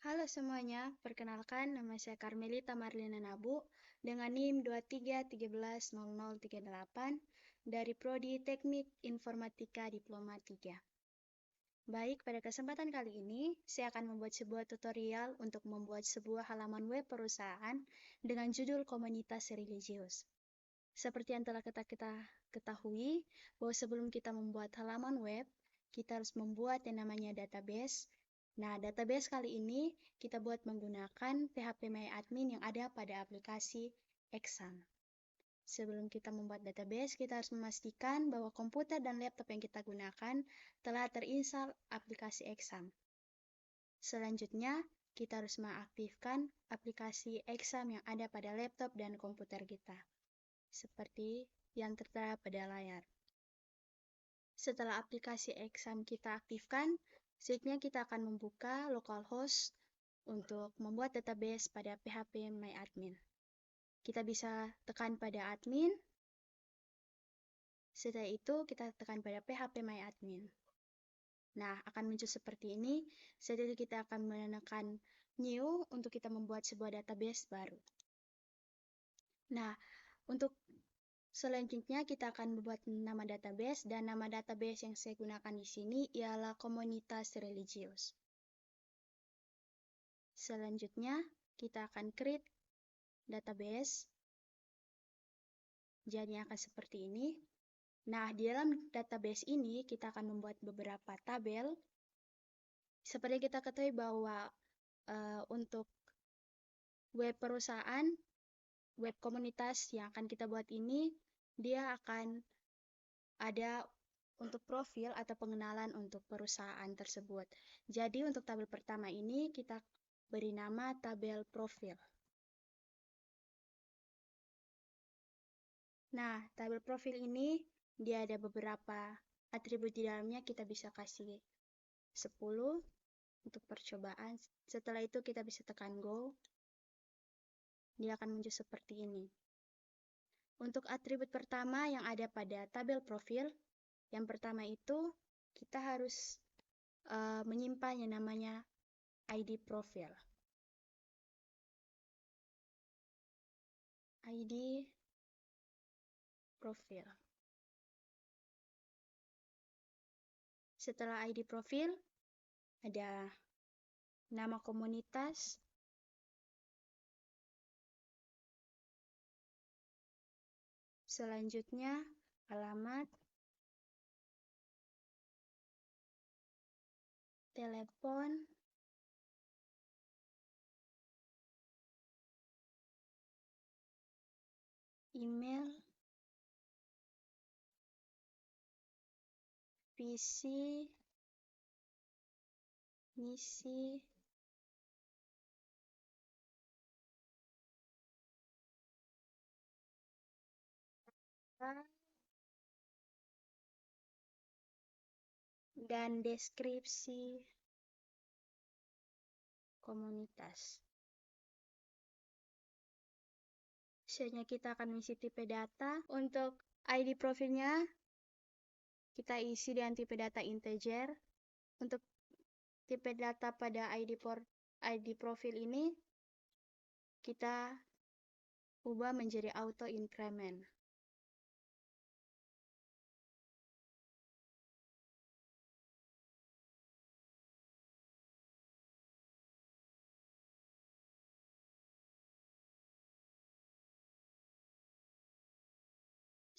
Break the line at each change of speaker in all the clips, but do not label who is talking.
Halo semuanya, perkenalkan nama saya Carmelita Marlina Nabu dengan NIM 23130038 dari Prodi Teknik Informatika Diploma 3. Baik, pada kesempatan kali ini saya akan membuat sebuah tutorial untuk membuat sebuah halaman web perusahaan dengan judul komunitas religius. Seperti yang telah kita ketahui, bahwa sebelum kita membuat halaman web, kita harus membuat yang namanya database. Nah, database kali ini kita buat menggunakan PHP MyAdmin yang ada pada aplikasi Exam. Sebelum kita membuat database, kita harus memastikan bahwa komputer dan laptop yang kita gunakan telah terinstall aplikasi Exam. Selanjutnya, kita harus mengaktifkan aplikasi Exam yang ada pada laptop dan komputer kita, seperti yang tertera pada layar. Setelah aplikasi Exam kita aktifkan, selanjutnya kita akan membuka localhost untuk membuat database pada PHP MyAdmin. Kita bisa tekan pada admin, setelah itu kita tekan pada PHP MyAdmin. Nah, akan muncul seperti ini. Setelah itu kita akan menekan new untuk kita membuat sebuah database baru. Nah, untuk selanjutnya kita akan membuat nama database, dan nama database yang saya gunakan di sini ialah komunitas religius. Selanjutnya kita akan create database. Jadi akan seperti ini. Nah, di dalam database ini kita akan membuat beberapa tabel. Seperti kita ketahui bahwa untuk web perusahaan, web komunitas yang akan kita buat ini, dia akan ada untuk profil atau pengenalan untuk perusahaan tersebut. Jadi untuk tabel pertama ini kita beri nama tabel profil. Nah, tabel profil ini dia ada beberapa atribut di dalamnya, kita bisa kasih 10 untuk percobaan. Setelah itu kita bisa tekan go. Dia akan muncul seperti ini. Untuk atribut pertama yang ada pada tabel profil, yang pertama itu kita harus menyimpan yang namanya ID profil. ID profil. Setelah ID profil, ada nama komunitas, selanjutnya alamat, telepon, email, visi, misi, dan deskripsi komunitas. Selanjutnya kita akan mengisi tipe data. Untuk ID profilnya kita isi dengan tipe data integer. Untuk tipe data pada ID profil ini kita ubah menjadi auto increment.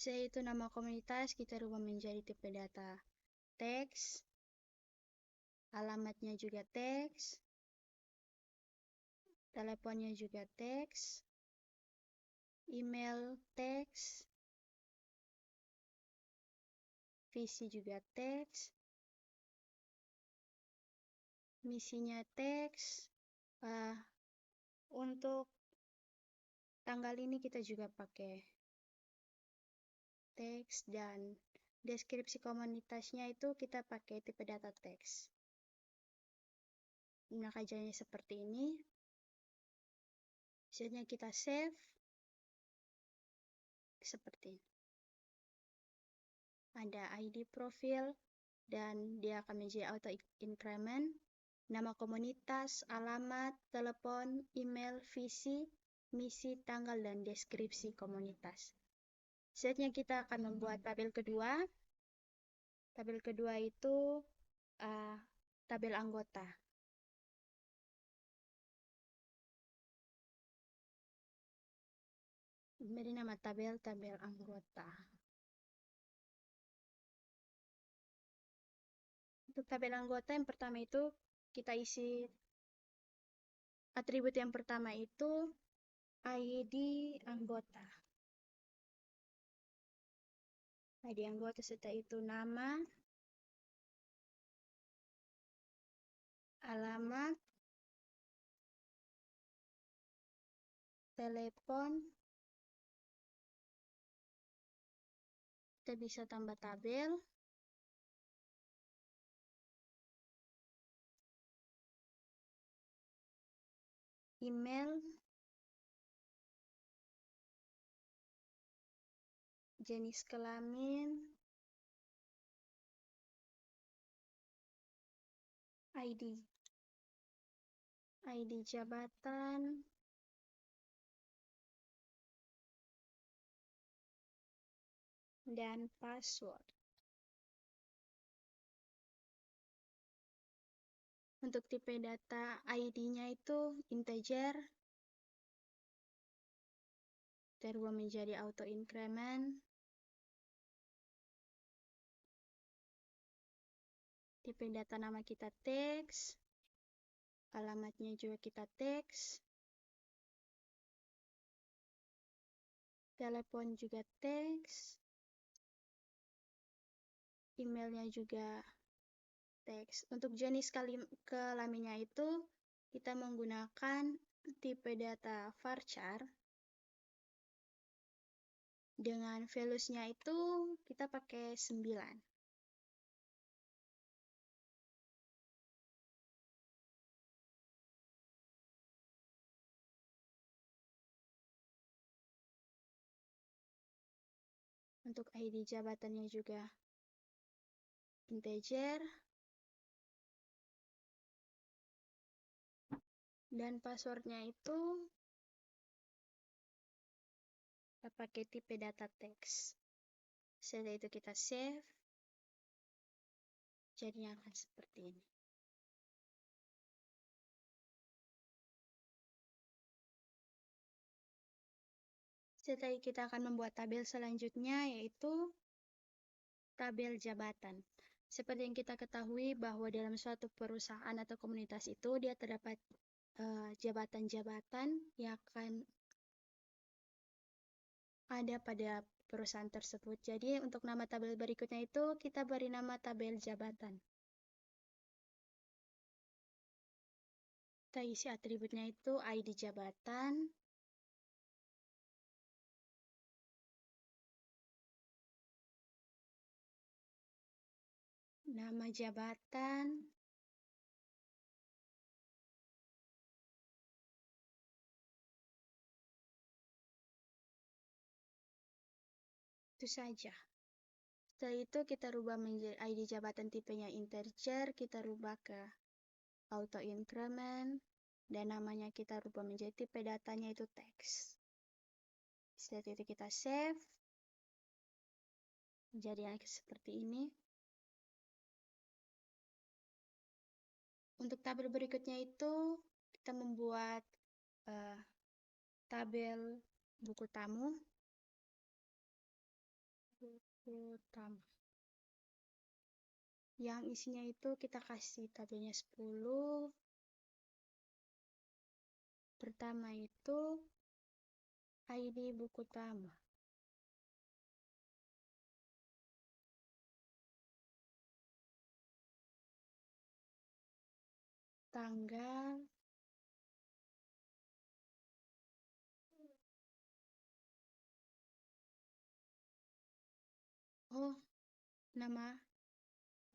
Setelah itu nama komunitas kita ubah menjadi tipe data teks, alamatnya juga teks, teleponnya juga teks, email teks, visi juga teks, misinya teks. Untuk tanggal ini kita juga pakai teks, dan deskripsi komunitasnya itu kita pakai tipe data teks. Nah, kajiannya seperti ini. Selanjutnya kita save seperti ini. Ada ID profil dan dia akan menjadi auto increment. nama komunitas, alamat, telepon, email, visi, misi, tanggal, dan deskripsi komunitas. Selanjutnya kita akan membuat tabel kedua. Tabel kedua itu tabel anggota. Beri nama tabel anggota. Untuk tabel anggota yang pertama itu kita isi atribut yang pertama itu ID anggota. ID anggota setelah itu nama, alamat, telepon, kita bisa tambah tabel, email, jenis kelamin, ID jabatan, dan password. Untuk tipe data ID-nya itu integer, kita rubah menjadi auto increment. Tipe data nama kita teks, alamatnya juga kita teks, telepon juga teks, emailnya juga teks. Untuk jenis kelaminnya itu kita menggunakan tipe data varchar. Dengan values-nya itu kita pakai 9. Untuk ID jabatannya juga integer. Dan passwordnya itu kita pakai tipe data teks. Setelah itu kita save. Jadinya akan seperti ini. Setelah kita akan membuat tabel selanjutnya, yaitu tabel jabatan. Seperti yang kita ketahui bahwa dalam suatu perusahaan atau komunitas itu dia terdapat jabatan-jabatan yang akan ada pada perusahaan tersebut. Jadi untuk nama tabel berikutnya itu kita beri nama tabel jabatan. Kita isi atributnya itu ID jabatan, nama jabatan, itu saja. Setelah itu kita rubah menjadi ID jabatan tipenya integer, kita rubah ke auto increment, dan namanya kita rubah menjadi tipe datanya itu teks. Setelah itu kita save. Jadi seperti ini. Untuk tabel berikutnya itu kita membuat tabel buku tamu. Yang isinya itu kita kasih tabelnya 10. Pertama itu ID buku tamu. Tanggal,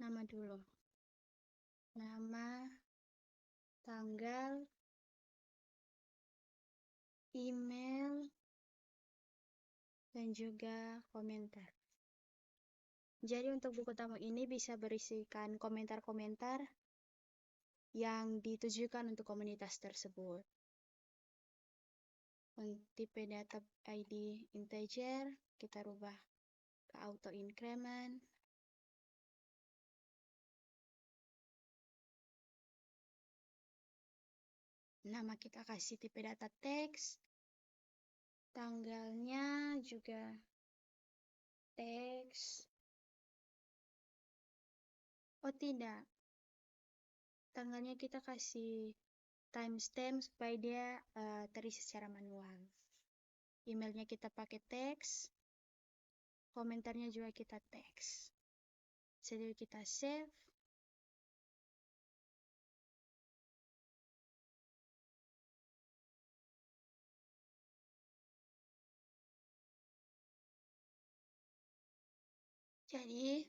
nama dulu. Nama, tanggal, email, dan juga komentar. Jadi untuk buku tamu ini bisa berisikan komentar-komentar yang ditujukan untuk komunitas tersebut. Untuk tipe data ID integer, kita rubah ke auto increment. Nama kita kasih tipe data teks. Tanggalnya juga teks. Oh tidak, tanggalnya kita kasih timestamp supaya dia terisi secara manual. Emailnya kita pakai teks. Komentarnya juga kita teks. Setelah kita save. Jadi,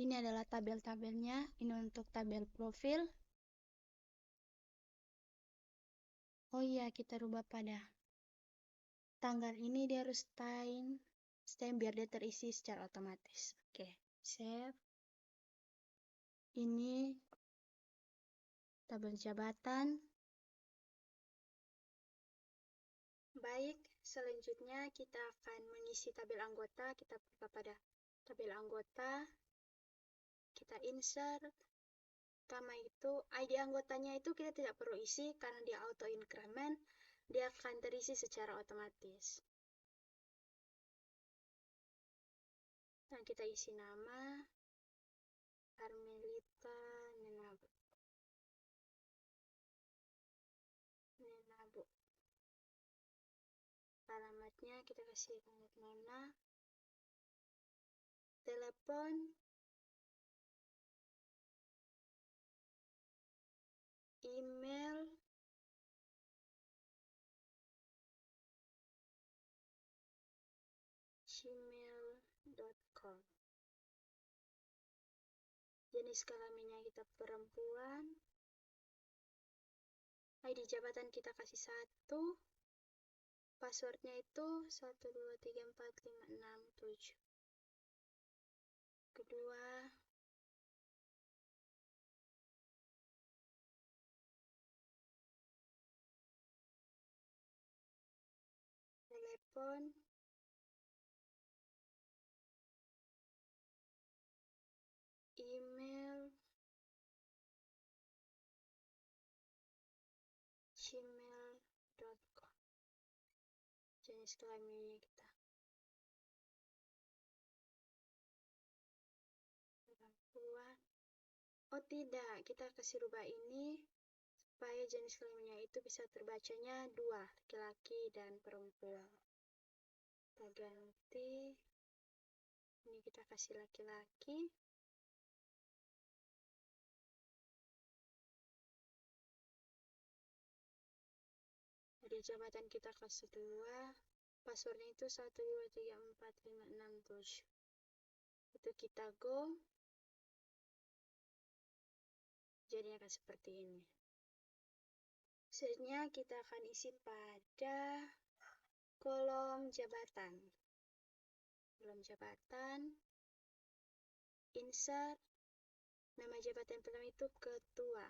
ini adalah tabel-tabelnya. Ini untuk tabel profil. Oh iya, kita rubah pada tanggal ini dia harus stamp biar dia terisi secara otomatis. Oke, save. Ini tabel jabatan. Baik, selanjutnya kita akan mengisi tabel anggota. Kita buka pada tabel anggota. Kita insert. Pertama itu, ID anggotanya itu kita tidak perlu isi karena dia auto increment. Dia akan terisi secara otomatis. Dan kita isi nama Carmelita Nenabu. Alamatnya kita kasih alamat mana. Telepon, email, gmail.com. Jenis kelaminnya kita perempuan. ID jabatan kita kasih 1. Passwordnya itu 1234567. Kedua, telepon, email, gmail.com. Jenis kelaminnya kita perempuan. Oh tidak, kita kasih rubah ini supaya jenis kelaminnya itu bisa terbacanya 2, laki-laki dan perempuan. Kita ganti, ini kita kasih laki-laki. Jadi jabatan kita kasih 2, passwordnya itu 1234567. Itu kita go. Jadinya akan seperti ini. Selanjutnya kita akan isi pada kolom jabatan. Kolom jabatan, insert, nama jabatan pertama itu ketua.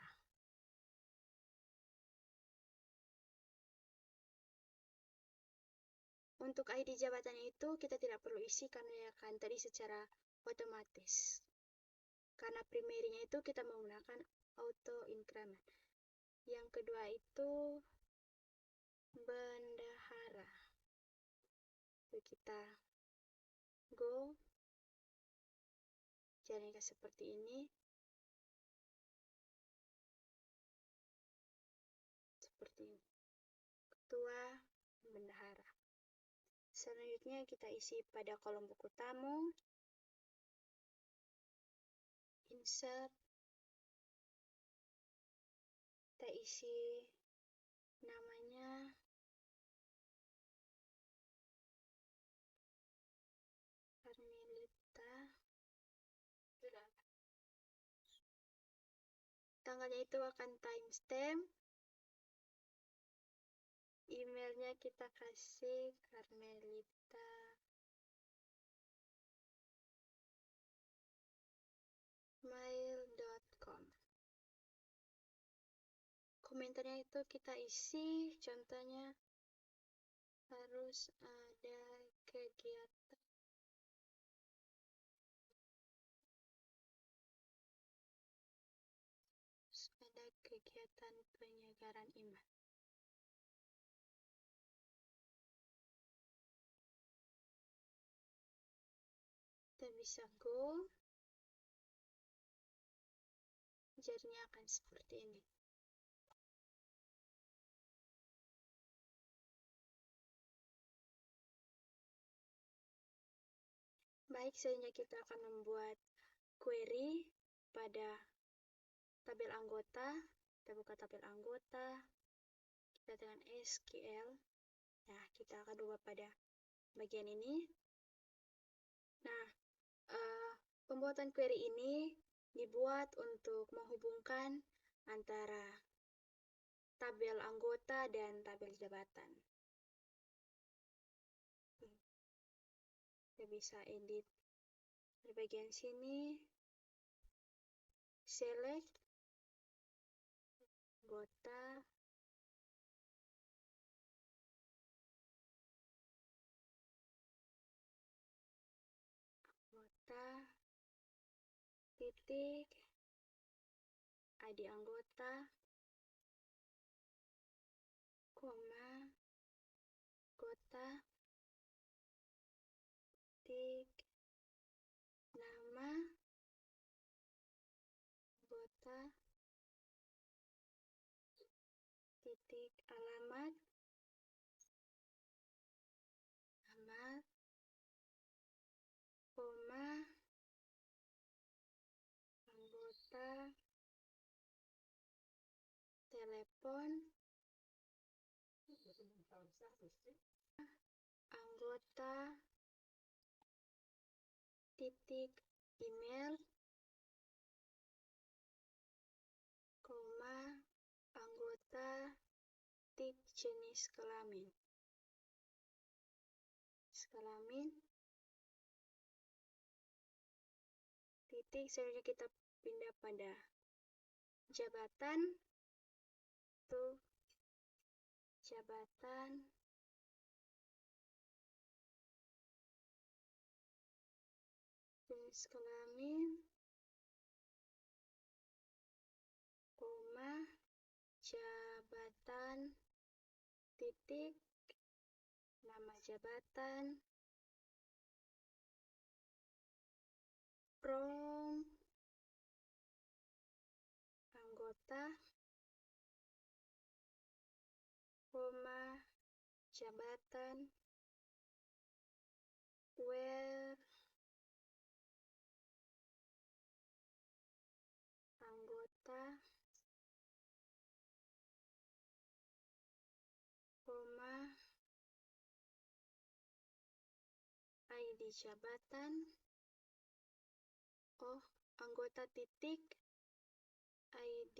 Untuk ID jabatannya itu kita tidak perlu isi karena dia akan terisi secara otomatis. Karena primernya itu kita menggunakan auto increment. Yang kedua itu bendahara. Jadi kita go. Jadinya seperti ini. Seperti ini. Ketua bendahara. Selanjutnya kita isi pada kolom buku tamu. Insert. Kita isi namanya. Carmelita. Tanggalnya itu akan timestamp. Emailnya kita kasih Carmelita mail.com. komentarnya itu kita isi, contohnya harus ada kegiatan penyegaran iman. Kita bisa go, jadinya akan seperti ini. Baik, selanjutnya kita akan membuat query pada tabel anggota. Kita buka tabel anggota, kita tekan SQL. Nah, kita akan ubah pada bagian ini. Nah, pembuatan query ini dibuat untuk menghubungkan antara tabel anggota dan tabel jabatan. Kita bisa edit di bagian sini, select anggota, titik, ID anggota, koma, anggota, titik, nama, anggota, titik, alamat, koma, anggota, telepon, anggota, titik, email, koma, anggota, titik, jenis kelamin. Titik, selanjutnya kita pindah pada jabatan, tuh jabatan, jenis kelamin, koma, jabatan, titik, nama jabatan, from, anggota, koma, jabatan, where, anggota, koma, ID jabatan, anggota titik, ID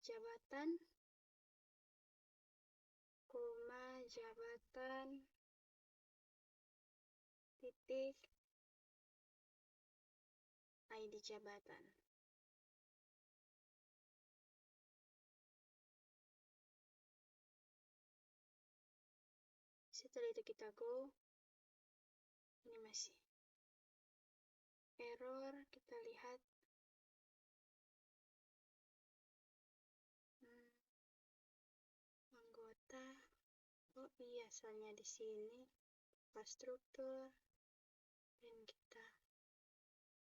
jabatan, koma, jabatan, titik, ID jabatan. Setelah itu kita go, ini masih error, kita lihat. Anggota, oh iya, soalnya di sini struktur, dan kita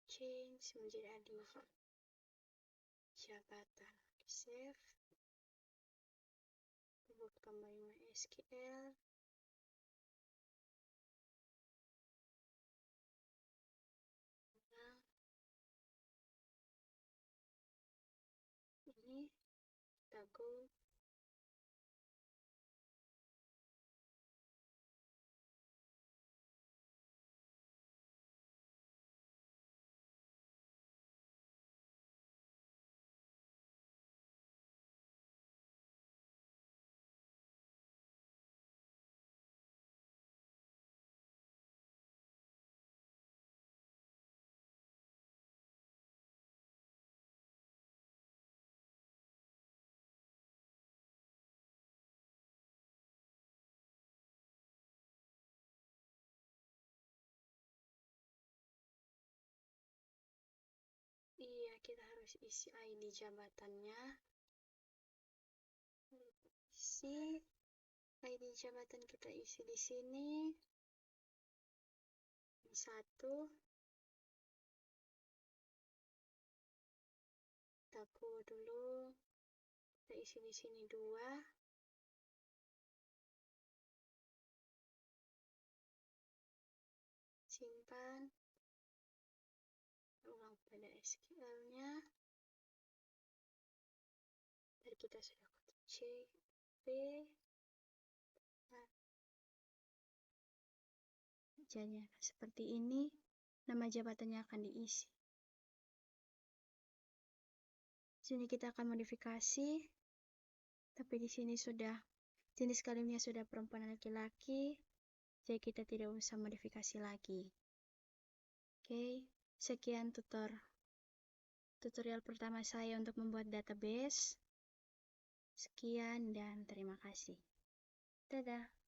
change menjadi ID jabatan. Save, buat kembali SQL. Nah, ini kita go kita harus isi ID jabatannya. Isi ID jabatan, kita isi di sini. 1. Kita dulu. Kita isi di sini 2. Simpan. Ulang pada SQL-nya. Tadi kita sudah ketik C, B. Nah, jadi seperti ini, nama jabatannya akan diisi. Di sini kita akan modifikasi, tapi di sini sudah jenis kelaminnya sudah perempuan dan laki-laki, jadi kita tidak usah modifikasi lagi. Oke, sekian tutorial pertama saya untuk membuat database. Sekian dan terima kasih. Dadah.